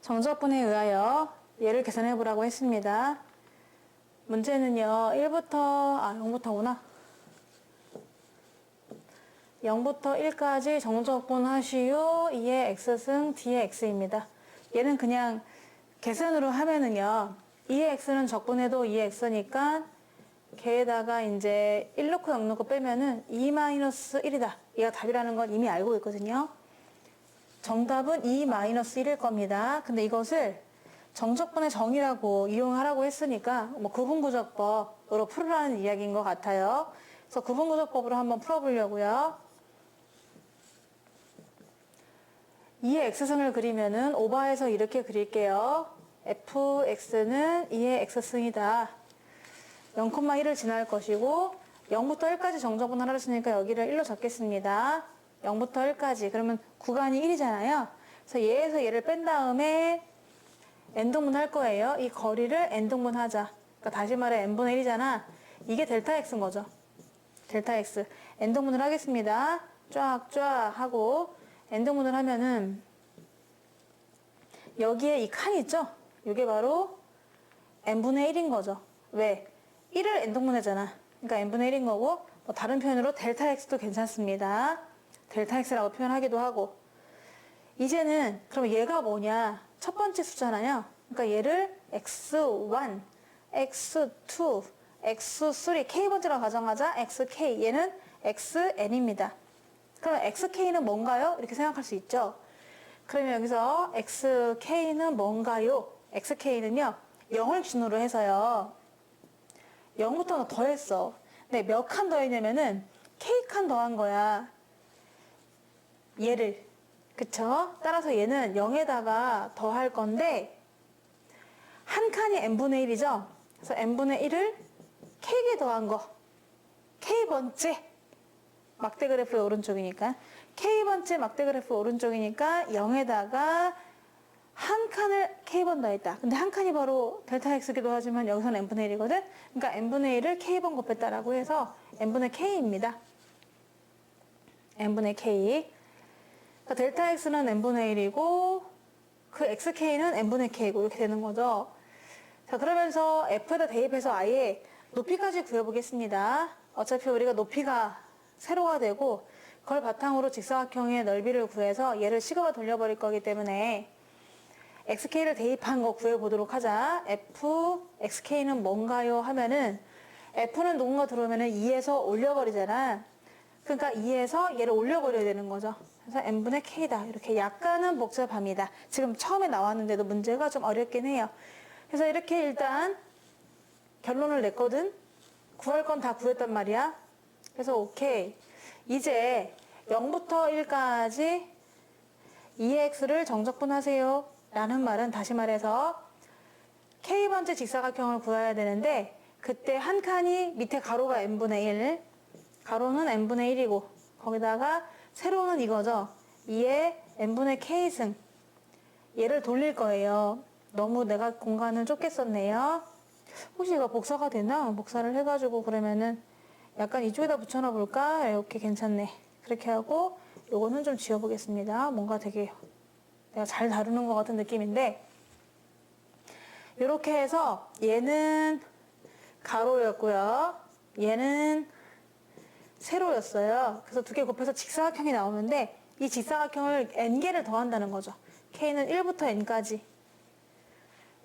정적분에 의하여 얘를 계산해 보라고 했습니다. 문제는요, 0부터 1까지 정적분 하시오. 2의 x승 d의 x입니다. 얘는 그냥 계산으로 하면은요, 2의 x는 적분해도 2의 x니까 걔에다가 이제 1 넣고 0 넣고 빼면은 2-1이다. 얘가 답이라는 건 이미 알고 있거든요. 정답은 2-1일 겁니다. 근데 이것을 정적분의 정의라고 이용하라고 했으니까 뭐 구분구적법으로 풀으라는 이야기인 것 같아요. 그래서 구분구적법으로 한번 풀어보려고요. 2의 x승을 그리면은 오버해서 이렇게 그릴게요. fx는 2의 x승이다. 0,1을 지날 것이고 0부터 1까지 정적분 하라 했으니까 여기를 1로 적겠습니다. 0부터 1까지. 그러면 구간이 1이잖아요. 그래서 얘에서 얘를 뺀 다음에 n등분 할 거예요. 이 거리를 n등분 하자. 그러니까 다시 말해 n분의 1이잖아. 이게 델타 x인 거죠. 델타 x. n등분을 하겠습니다. 쫙쫙 하고 n등분을 하면은 여기에 이 칸이 있죠? 이게 바로 n분의 1인 거죠. 왜? 1을 n등분하잖아. 그러니까 n분의 1인 거고 뭐 다른 표현으로 델타 x도 괜찮습니다. 델타 x라고 표현하기도 하고. 이제는 그럼 얘가 뭐냐? 첫 번째 숫자잖아요. 그러니까 얘를 x1, x2, x3, k번째라고 가정하자. xk. 얘는 xn입니다. 그럼 xk는 뭔가요? 이렇게 생각할 수 있죠. 그러면 여기서 xk는 뭔가요? xk는요. 0을 기준으로 해서요. 0부터 더했어. 근데 몇 칸 더했냐면은 k칸 더한 거야. 얘를. 그쵸? 따라서 얘는 0에다가 더할 건데 한 칸이 n분의 1이죠? 그래서 n분의 1을 k개 더한 거. k번째 막대 그래프의 오른쪽이니까 k번째 막대 그래프 오른쪽이니까 0에다가 한 칸을 k번 더했다. 근데 한 칸이 바로 델타 x기도 하지만 여기서는 n분의 1이거든? 그러니까 n분의 1을 k번 곱했다라고 해서 n분의 k입니다. n분의 k. 그러니까 델타 x는 n분의 1이고 그 xk는 n분의 k고 이렇게 되는 거죠. 자, 그러면서 f에다 대입해서 아예 높이까지 구해보겠습니다. 어차피 우리가 높이가 세로가 되고 그걸 바탕으로 직사각형의 넓이를 구해서 얘를 식으로 돌려버릴 거기 때문에 xk를 대입한 거 구해보도록 하자. xk는 뭔가요? 하면은 f는 누군가 들어오면은 2에서 올려버리잖아. 그러니까 2에서 얘를 올려버려야 되는 거죠. 그래서 n분의 k다. 이렇게 약간은 복잡합니다. 지금 처음에 나왔는데도 문제가 좀 어렵긴 해요. 그래서 이렇게 일단 결론을 냈거든. 구할 건 다 구했단 말이야. 그래서 오케이. 이제 0부터 1까지 2x를 정적분하세요. 라는 말은 다시 말해서 k번째 직사각형을 구해야 되는데 그때 한 칸이 밑에 가로가 n분의 1, 가로는 n분의 1이고 거기다가 세로는 이거죠. 2의 n분의 k승. 얘를 돌릴 거예요. 너무 내가 공간을 좁게 썼네요. 혹시 이거 복사가 되나? 복사를 해가지고 그러면은 약간 이쪽에다 붙여놔 볼까? 이렇게 괜찮네. 그렇게 하고 요거는 좀 지워보겠습니다. 뭔가 되게 내가 잘 다루는 것 같은 느낌인데 이렇게 해서 얘는 가로였고요. 얘는 세로였어요. 그래서 두 개 곱해서 직사각형이 나오는데 이 직사각형을 n개를 더한다는 거죠. k는 1부터 n까지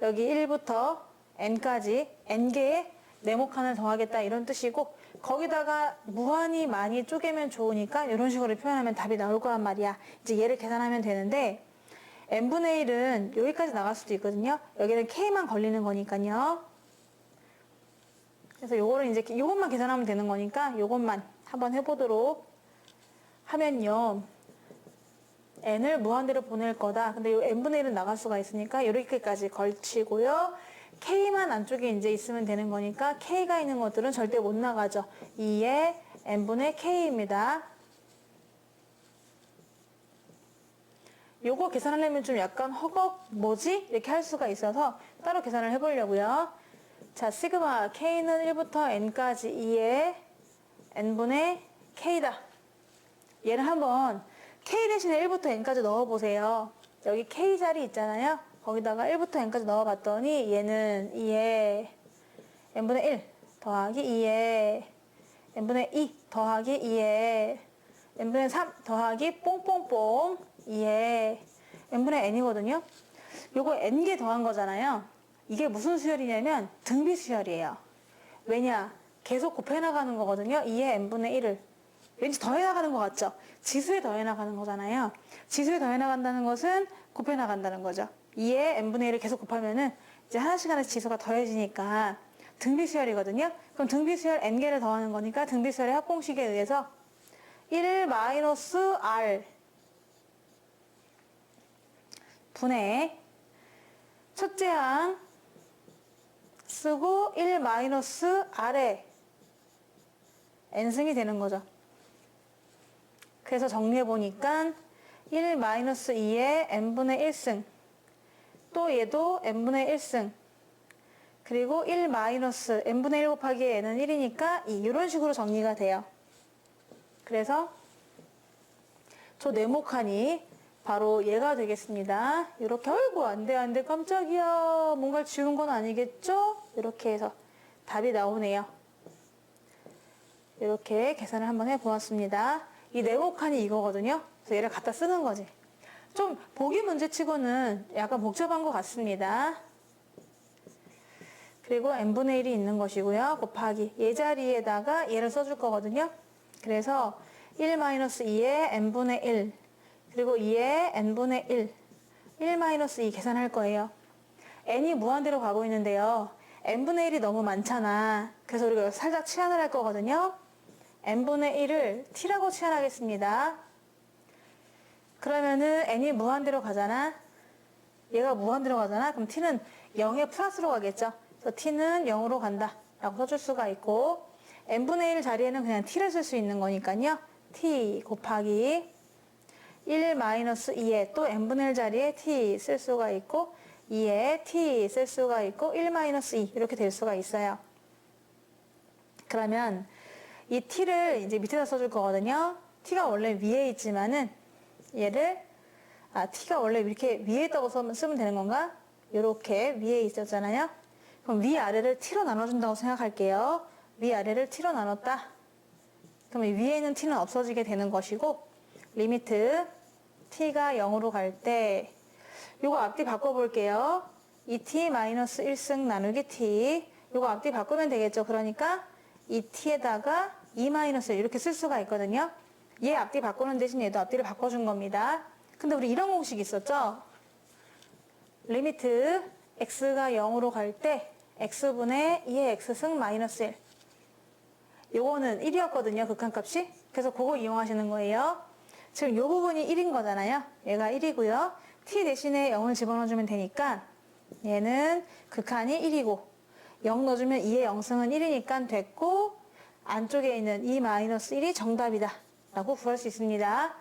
여기 1부터 n까지 n개의 네모칸을 더하겠다 이런 뜻이고 거기다가 무한히 많이 쪼개면 좋으니까 이런 식으로 표현하면 답이 나올 거란 말이야. 이제 얘를 계산하면 되는데 n분의 1은 여기까지 나갈 수도 있거든요. 여기는 k만 걸리는 거니까요. 그래서 요거를 이제 요것만 계산하면 되는 거니까 요것만 한번 해보도록 하면요. n을 무한대로 보낼 거다. 근데 요 n분의 1은 나갈 수가 있으니까 이렇게까지 걸치고요. k만 안쪽에 이제 있으면 되는 거니까 k가 있는 것들은 절대 못 나가죠. 2의 n분의 k입니다. 요거 계산하려면 좀 약간 허걱 뭐지? 이렇게 할 수가 있어서 따로 계산을 해보려고요. 자, 시그마 k는 1부터 n까지 2의 n분의 k다. 얘를 한번 k 대신에 1부터 n까지 넣어보세요. 여기 k 자리 있잖아요. 거기다가 1부터 n까지 넣어봤더니 얘는 2에 n분의 1 더하기 2에 n분의 2 더하기 2에 n분의 3 더하기 뽕뽕뽕 2에 n분의 n이거든요. 요거 n개 더한 거잖아요. 이게 무슨 수열이냐면 등비 수열이에요. 왜냐? 계속 곱해 나가는 거거든요. 2에 n분의 1을. 왠지 더해 나가는 것 같죠? 지수에 더해 나가는 거잖아요. 지수에 더해 나간다는 것은 곱해 나간다는 거죠. 2에 n분의 1을 계속 곱하면은 이제 하나씩 하나씩 지수가 더해지니까 등비 수열이거든요. 그럼 등비 수열 n개를 더하는 거니까 등비 수열의 합공식에 의해서 1 마이너스 r 분의 첫째 항 쓰고 1 마이너스 r의 n승이 되는 거죠. 그래서 정리해보니까 1 마이너스 2의 n분의 1승 또 얘도 n분의 1승 그리고 1 마이너스 n분의 1 곱하기 n은 1이니까 이런 식으로 정리가 돼요. 그래서 저 네모칸이 바로 얘가 되겠습니다. 이렇게 아이고 안돼 깜짝이야 뭔가를 지운 건 아니겠죠? 이렇게 해서 답이 나오네요. 이렇게 계산을 한번 해보았습니다. 이 네모칸이 이거거든요. 그래서 얘를 갖다 쓰는 거지. 좀 보기 문제치고는 약간 복잡한 것 같습니다. 그리고 n분의 1이 있는 것이고요. 곱하기 얘 자리에다가 얘를 써줄 거거든요. 그래서 1-2의 n분의 1 그리고 2의 n분의 1 계산할 거예요. n이 무한대로 가고 있는데요. n분의 1이 너무 많잖아. 그래서 우리가 살짝 치환을 할 거거든요. n분의 1을 t라고 치환하겠습니다. 그러면은 n이 무한대로 가잖아. 얘가 무한대로 가잖아. 그럼 t는 0에 플러스로 가겠죠. 그래서 t는 0으로 간다 라고 써줄 수가 있고 n분의 1 자리에는 그냥 t를 쓸 수 있는 거니까요. t 곱하기 1-2에 또 n분의 1 자리에 t 쓸 수가 있고 2에 t 쓸 수가 있고 1-2 이렇게 될 수가 있어요. 그러면 이 t를 이제 밑에다 써줄 거거든요. t가 원래 위에 있지만은 얘를 t가 원래 이렇게 위에 있다고 쓰면 되는 건가? 이렇게 위에 있었잖아요. 그럼 위아래를 t로 나눠준다고 생각할게요. 위아래를 t로 나눴다. 그러면 위에 있는 t는 없어지게 되는 것이고 리미트 t가 0으로 갈 때 요거 앞뒤 바꿔볼게요. 2t-1승 나누기 t 요거 앞뒤 바꾸면 되겠죠. 그러니까 2t에다가 2-1 이렇게 쓸 수가 있거든요. 얘 앞뒤 바꾸는 대신 얘도 앞뒤를 바꿔준 겁니다. 근데 우리 이런 공식 있었죠? 리미트 x가 0으로 갈 때 x분의 2의 x승 마이너스 1 요거는 1이었거든요. 극한값이. 그래서 그거 이용하시는 거예요. 지금 요 부분이 1인 거잖아요. 얘가 1이고요. t 대신에 0을 집어넣어주면 되니까 얘는 극한이 1이고 0 넣어주면 2의 0승은 1이니까 됐고 안쪽에 있는 2-1이 정답이다 라고 구할 수 있습니다.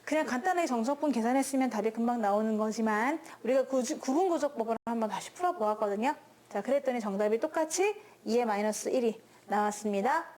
그냥 간단하게 정석분 계산했으면 답이 금방 나오는 거지만 우리가 구분구조법을 한번 다시 풀어보았거든요. 자, 그랬더니 정답이 똑같이 2의 -1이 나왔습니다.